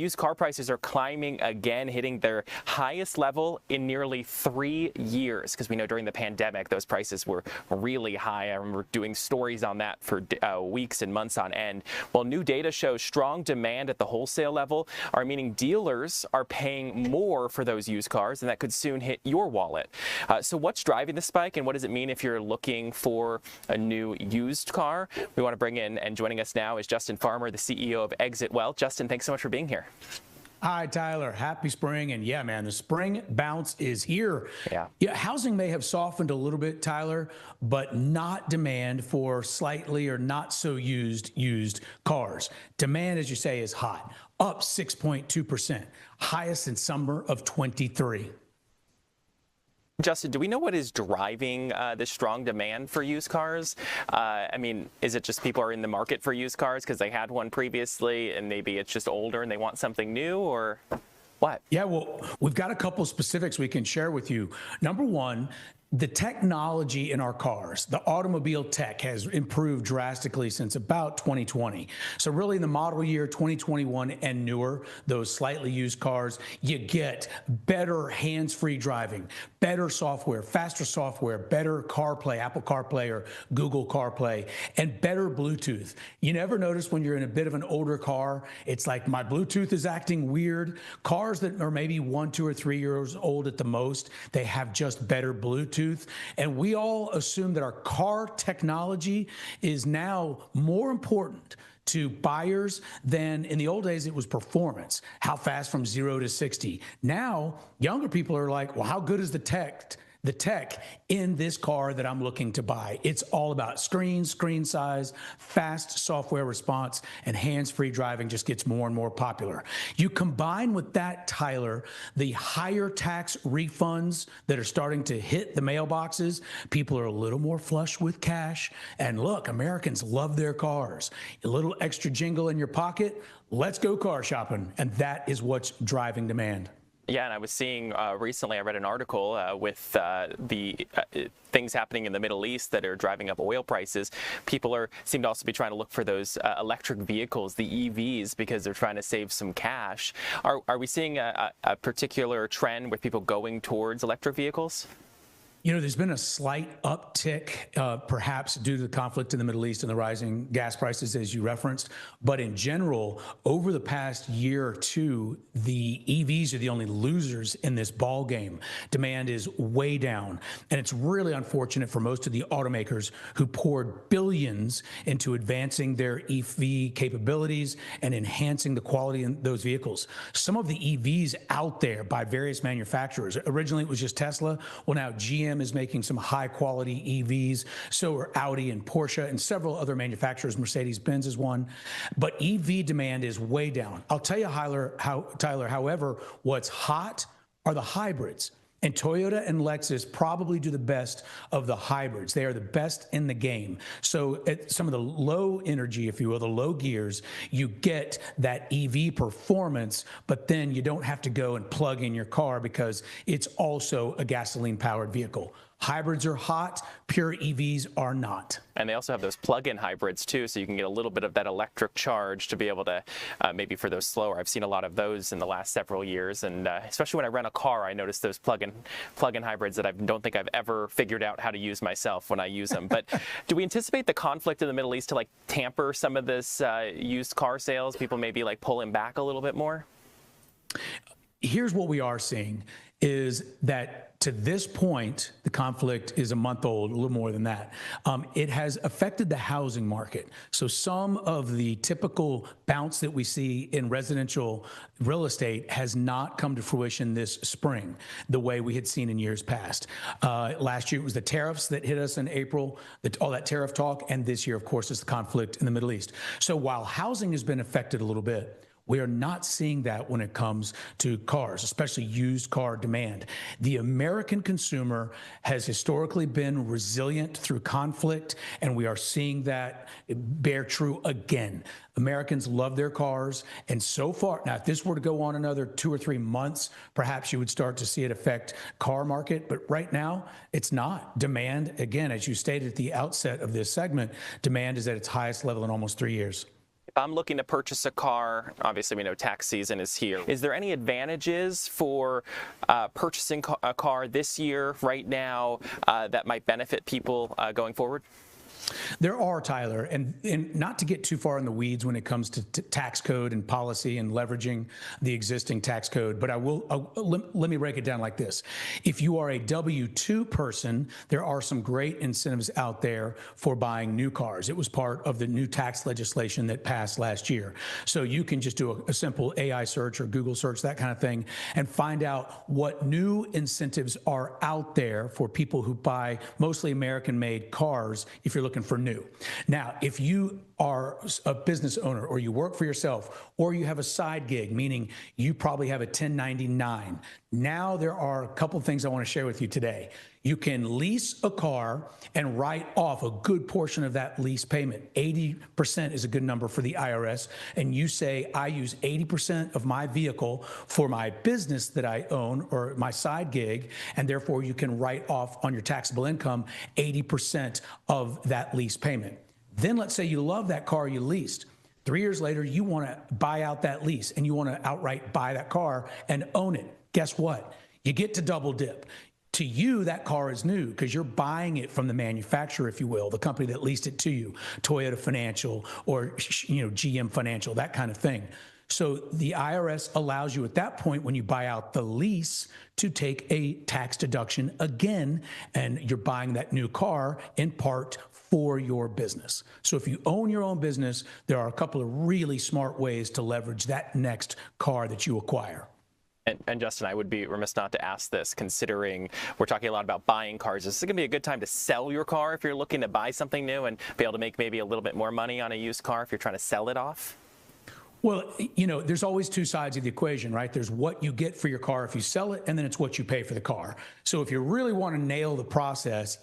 Used car prices are climbing again, hitting their highest level in nearly 3 years, because we know during the pandemic those prices were really high. I remember doing stories on that for weeks and months on end. Well, new data shows strong demand at the wholesale level are meaning dealers are paying more for those used cars, and that could soon hit your wallet. So what's driving the spike, and what does it mean if you're looking for a new used car? We want to bring in, and joining us now is Justin Farmer, the CEO of Exit Wealth. Justin, thanks so much for being here. Hi, Tyler. Happy spring. And yeah, man, the spring bounce is here. Yeah, housing may have softened a little bit, Tyler, but not demand for slightly or not so used cars. Demand, as you say, is hot, up 6.2%, highest in summer of 23. Justin, do we know what is driving this strong demand for used cars? I mean, is it just people are in the market for used cars because they had one previously and maybe it's just older and they want something new, or what? Yeah, well, we've got a couple specifics we can share with you. Number one, the technology in our cars, the automobile tech has improved drastically since about 2020. So really in the model year 2021 and newer, those slightly used cars, you get better hands-free driving, better software, faster software, better CarPlay, Apple CarPlay or Google CarPlay, and better Bluetooth. You never notice when you're in a bit of an older car, it's like my Bluetooth is acting weird. Cars that are maybe 1, 2, or 3 years old at the most, they have just better Bluetooth. And we all assume that our car technology is now more important to buyers than in the old days. It was performance, how fast from 0 to 60. Now, younger people are like, well, how good is the tech in this car that I'm looking to buy? It's all about screen size, fast software response, and hands-free driving just gets more and more popular. You combine with that, Tyler, the higher tax refunds that are starting to hit the mailboxes. People are a little more flush with cash. And look, Americans love their cars. A little extra jingle in your pocket, let's go car shopping. And that is what's driving demand. Yeah, and I was seeing recently, I read an article with the things happening in the Middle East that are driving up oil prices. People seem to also be trying to look for those electric vehicles, the EVs, because they're trying to save some cash. Are we seeing a particular trend with people going towards electric vehicles? You know, there's been a slight uptick, perhaps due to the conflict in the Middle East and the rising gas prices, as you referenced. But in general, over the past year or two, the EVs are the only losers in this ball game. Demand is way down. And it's really unfortunate for most of the automakers who poured billions into advancing their EV capabilities and enhancing the quality in those vehicles. Some of the EVs out there by various manufacturers, originally it was just Tesla. Well, now GM is making some high quality EVs. So are Audi and Porsche and several other manufacturers. Mercedes-Benz is one. But EV demand is way down. I'll tell you, Tyler, however, what's hot are the hybrids. And Toyota and Lexus probably do the best of the hybrids. They are the best in the game. So at some of the low energy, if you will, the low gears, you get that EV performance, but then you don't have to go and plug in your car because it's also a gasoline powered vehicle. Hybrids are hot, pure EVs are not. And they also have those plug-in hybrids too, so you can get a little bit of that electric charge to be able to, maybe for those slower. I've seen a lot of those in the last several years, and especially when I rent a car, I notice those plug-in hybrids that I don't think I've ever figured out how to use myself when I use them. But do we anticipate the conflict in the Middle East to like tamper some of this used car sales? People maybe like pulling back a little bit more? Here's what we are seeing is that to this point, the conflict is a month old, a little more than that. It has affected the housing market. So some of the typical bounce that we see in residential real estate has not come to fruition this spring the way we had seen in years past. Last year, it was the tariffs that hit us in April, all that tariff talk. And this year, of course, is the conflict in the Middle East. So while housing has been affected a little bit, we are not seeing that when it comes to cars, especially used car demand. The American consumer has historically been resilient through conflict, and we are seeing that bear true again. Americans love their cars, and so far, now if this were to go on another 2 or 3 months, perhaps you would start to see it affect car market, but right now, it's not. Demand, again, as you stated at the outset of this segment, demand is at its highest level in almost 3 years. If I'm looking to purchase a car, obviously we know tax season is here. Is there any advantages for purchasing a car this year, right now, that might benefit people going forward? There are, Tyler, and not to get too far in the weeds when it comes to tax code and policy and leveraging the existing tax code, but let me break it down like this. If you are a W-2 person, there are some great incentives out there for buying new cars. It was part of the new tax legislation that passed last year. So you can just do a simple AI search or Google search, that kind of thing, and find out what new incentives are out there for people who buy mostly American-made cars if you're looking for new. Now, if you are a business owner or you work for yourself or you have a side gig, meaning you probably have a 1099, now there are a couple things I want to share with you today. You can lease a car and write off a good portion of that lease payment. 80% is a good number for the IRS. And you say, I use 80% of my vehicle for my business that I own or my side gig, and therefore you can write off on your taxable income 80% of that lease payment. Then let's say you love that car you leased. 3 years later, you want to buy out that lease and you want to outright buy that car and own it. Guess what? You get to double dip. To you, that car is new because you're buying it from the manufacturer, if you will, the company that leased it to you, Toyota Financial or GM Financial, that kind of thing. So the IRS allows you at that point, when you buy out the lease, to take a tax deduction again, and you're buying that new car in part for your business. So if you own your own business, there are a couple of really smart ways to leverage that next car that you acquire. And Justin, I would be remiss not to ask this, considering we're talking a lot about buying cars. Is this going to be a good time to sell your car if you're looking to buy something new and be able to make maybe a little bit more money on a used car if you're trying to sell it off? Well, there's always two sides of the equation, right? There's what you get for your car if you sell it, and then it's what you pay for the car. So if you really want to nail the process,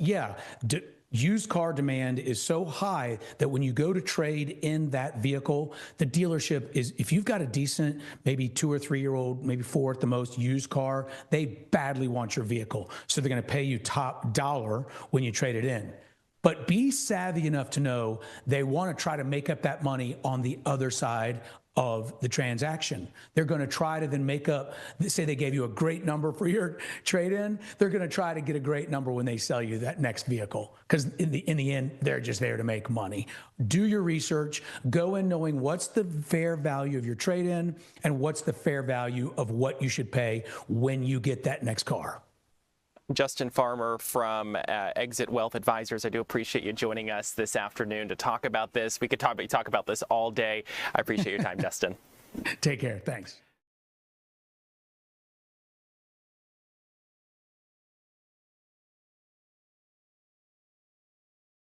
used car demand is so high that when you go to trade in that vehicle, the dealership is, if you've got a decent, maybe 2 or 3 year old, maybe 4 at the most, used car, they badly want your vehicle. So they're going to pay you top dollar when you trade it in. But be savvy enough to know they want to try to make up that money on the other side of the transaction. They're going to try to then make up, say they gave you a great number for your trade-in, they're going to try to get a great number when they sell you that next vehicle, because in the end, they're just there to make money. Do your research, go in knowing what's the fair value of your trade-in and what's the fair value of what you should pay when you get that next car. Justin Farmer from Exit Wealth Advisors, I do appreciate you joining us this afternoon to talk about this. We could talk about this all day. I appreciate your time, Justin. Take care. Thanks.